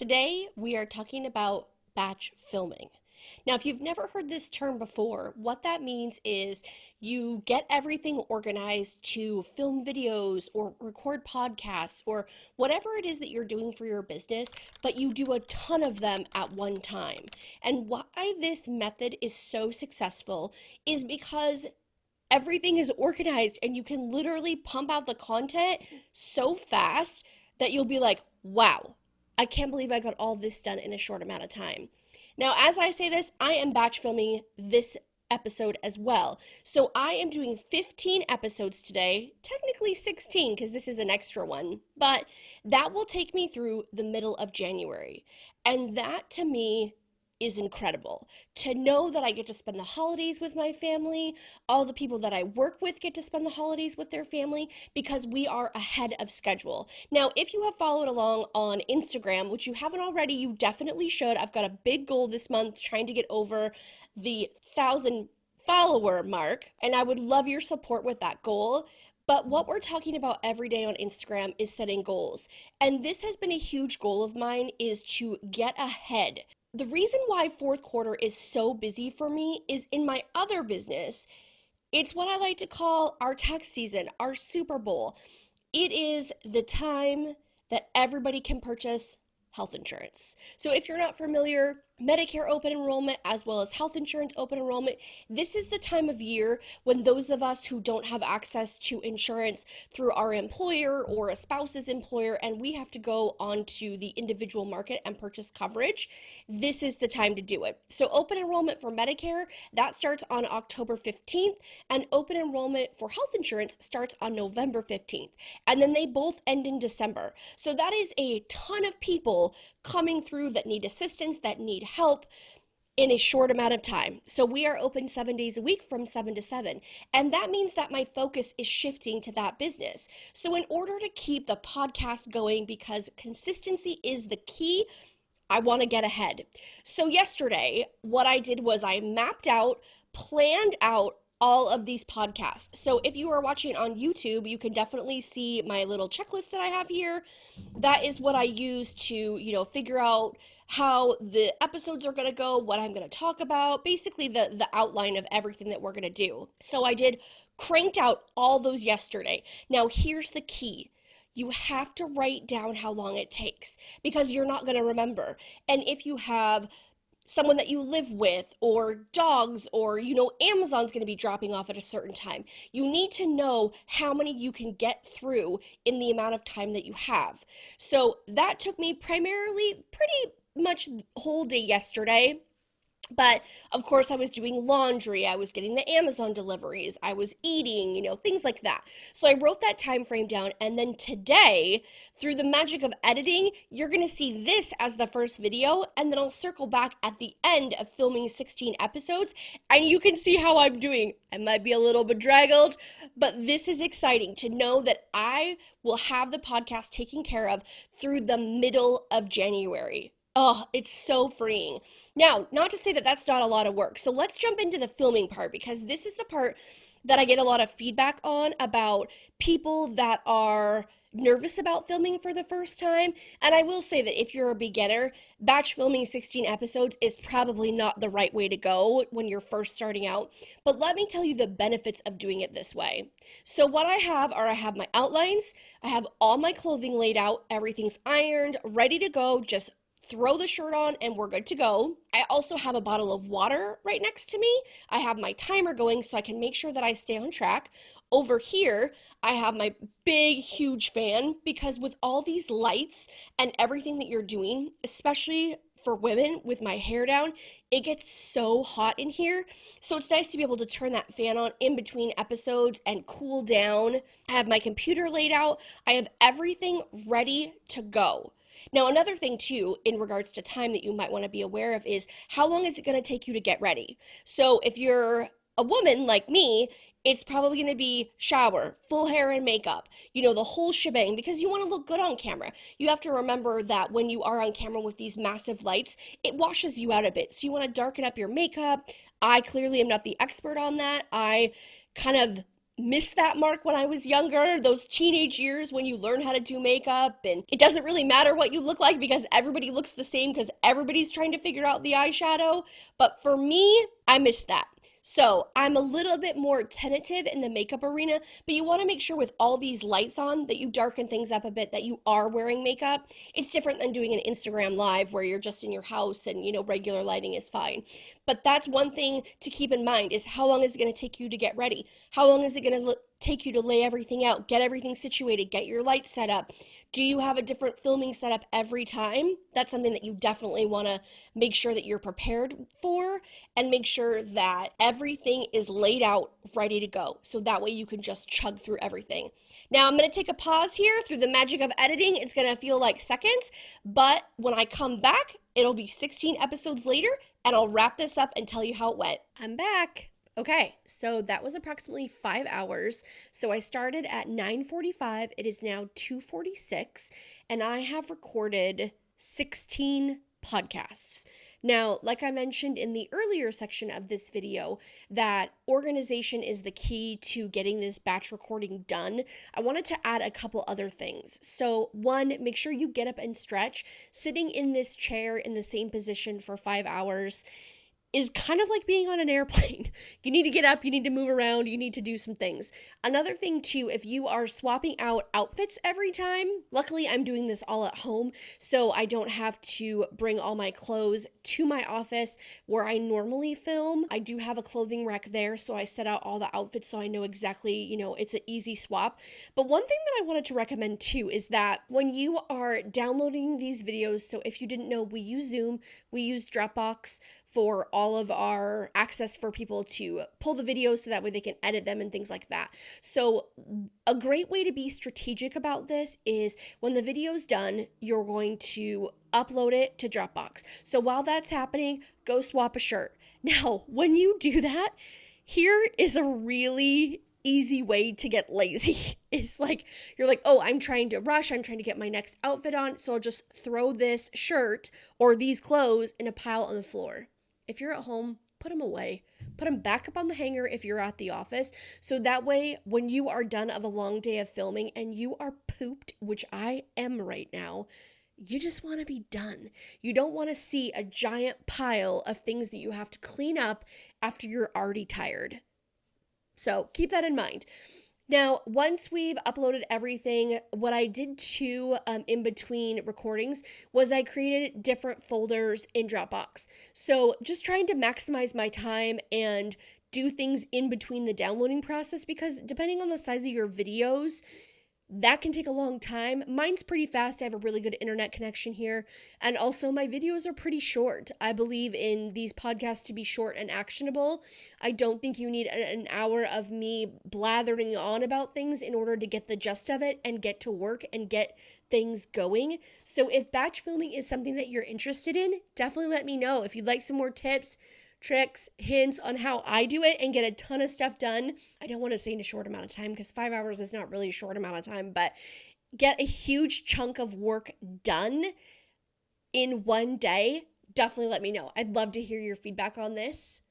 Today, we are talking about batch filming. Now, if you've never heard this term before, what that means is you get everything organized to film videos or record podcasts or whatever it is that you're doing for your business, but you do a ton of them at one time. And why this method is so successful is because everything is organized and you can literally pump out the content so fast that you'll be like, wow, I can't believe I got all this done in a short amount of time. Now, as I say this, I am batch filming this episode as well. So I am doing 15 episodes today, technically 16 because this is an extra one, but that will take me through the middle of January. And that to me is incredible. To know that I get to spend the holidays with my family, all the people that I work with get to spend the holidays with their family because we are ahead of schedule. Now, if you have followed along on Instagram, which you haven't already, you definitely should. I've got a big goal this month trying to get over the 1,000 follower mark, and I would love your support with that goal. But what we're talking about every day on Instagram is setting goals. And this has been a huge goal of mine is to get ahead. The reason why fourth quarter is so busy for me is in my other business. It's what I like to call our tax season, our Super Bowl. It is the time that everybody can purchase health insurance. So if you're not familiar, Medicare open enrollment as well as health insurance open enrollment, this is the time of year when those of us who don't have access to insurance through our employer or a spouse's employer and we have to go onto the individual market and purchase coverage, this is the time to do it. So open enrollment for Medicare, that starts on October 15th, and open enrollment for health insurance starts on November 15th. And then they both end in December. So that is a ton of people coming through that need assistance, that need help in a short amount of time. So we are open 7 days a week from 7 to 7. And that means that my focus is shifting to that business. So in order to keep the podcast going, because consistency is the key, I want to get ahead. So yesterday, what I did was I mapped out, planned out all of these podcasts. So if you are watching on YouTube, you can definitely see my little checklist that I have here. That is what I use to, figure out how the episodes are going to go, what I'm going to talk about, basically the outline of everything that we're going to do. So I did cranked out all those yesterday. Now here's the key. You have to write down how long it takes because you're not going to remember. And if you have someone that you live with or dogs or Amazon's going to be dropping off at a certain time, you need to know how many you can get through in the amount of time that you have. So that took me primarily pretty much the whole day yesterday. But of course, I was doing laundry, I was getting the Amazon deliveries, I was eating, things like that. So I wrote that time frame down, and then today, through the magic of editing, you're gonna see this as the first video, and then I'll circle back at the end of filming 16 episodes, and you can see how I'm doing. I might be a little bedraggled, but this is exciting to know that I will have the podcast taken care of through the middle of January. Oh, it's so freeing. Now, not to say that that's not a lot of work. So let's jump into the filming part because this is the part that I get a lot of feedback on about people that are nervous about filming for the first time. And I will say that if you're a beginner, batch filming 16 episodes is probably not the right way to go when you're first starting out. But let me tell you the benefits of doing it this way. So what I have my outlines, I have all my clothing laid out, everything's ironed, ready to go, just throw the shirt on and we're good to go. I also have a bottle of water right next to me. I have my timer going so I can make sure that I stay on track. Over here, I have my big, huge fan because with all these lights and everything that you're doing, especially for women with my hair down, it gets so hot in here. So it's nice to be able to turn that fan on in between episodes and cool down. I have my computer laid out. I have everything ready to go. Now, another thing too, in regards to time that you might want to be aware of is how long is it going to take you to get ready? So if you're a woman like me, it's probably going to be shower, full hair and makeup, the whole shebang because you want to look good on camera. You have to remember that when you are on camera with these massive lights, it washes you out a bit. So you want to darken up your makeup. I clearly am not the expert on that. I kind of missed that mark when I was younger, those teenage years when you learn how to do makeup and it doesn't really matter what you look like because everybody looks the same because everybody's trying to figure out the eyeshadow. But for me, I missed that. So I'm a little bit more tentative in the makeup arena, but you want to make sure with all these lights on that you darken things up a bit, that you are wearing makeup. It's different than doing an Instagram live where you're just in your house and, regular lighting is fine. But that's one thing to keep in mind is how long is it going to take you to get ready? How long is it going to take you to lay everything out, get everything situated, get your lights set up? Do you have a different filming setup every time? That's something that you definitely want to make sure that you're prepared for, and make sure that everything is laid out ready to go. So that way you can just chug through everything. Now I'm going to take a pause here through the magic of editing. It's going to feel like seconds, but when I come back, it'll be 16 episodes later and I'll wrap this up and tell you how it went. I'm back. Okay, so that was approximately 5 hours. So I started at 9:45. It is now 2:46, and I have recorded 16 podcasts. Now, like I mentioned in the earlier section of this video, that organization is the key to getting this batch recording done. I wanted to add a couple other things. So one, make sure you get up and stretch. Sitting in this chair in the same position for 5 hours is kind of like being on an airplane. You need to get up, you need to move around, you need to do some things. Another thing too, if you are swapping out outfits every time, luckily I'm doing this all at home, so I don't have to bring all my clothes to my office where I normally film. I do have a clothing rack there, so I set out all the outfits so I know exactly, it's an easy swap. But one thing that I wanted to recommend too is that when you are downloading these videos, so if you didn't know, we use Zoom, we use Dropbox for all of our access for people to pull the videos so that way they can edit them and things like that. So a great way to be strategic about this is when the video's done, you're going to upload it to Dropbox. So while that's happening, go swap a shirt. Now, when you do that, here is a really easy way to get lazy. It's like, you're like, oh, I'm trying to rush. I'm trying to get my next outfit on. So I'll just throw this shirt or these clothes in a pile on the floor. If you're at home, put them away. Put them back up on the hanger if you're at the office. So that way, when you are done of a long day of filming and you are pooped, which I am right now, you just want to be done. You don't want to see a giant pile of things that you have to clean up after you're already tired. So keep that in mind. Now, once we've uploaded everything, what I did too in between recordings was I created different folders in Dropbox. So just trying to maximize my time and do things in between the downloading process, because depending on the size of your videos, that can take a long time. Mine's pretty fast. I have a really good internet connection here. And also my videos are pretty short. I believe in these podcasts to be short and actionable. I don't think you need an hour of me blathering on about things in order to get the gist of it and get to work and get things going. So if batch filming is something that you're interested in, definitely let me know. If you'd like some more tips, tricks, hints on how I do it and get a ton of stuff done. I don't want to say in a short amount of time because 5 hours is not really a short amount of time, but get a huge chunk of work done in one day. Definitely let me know. I'd love to hear your feedback on this.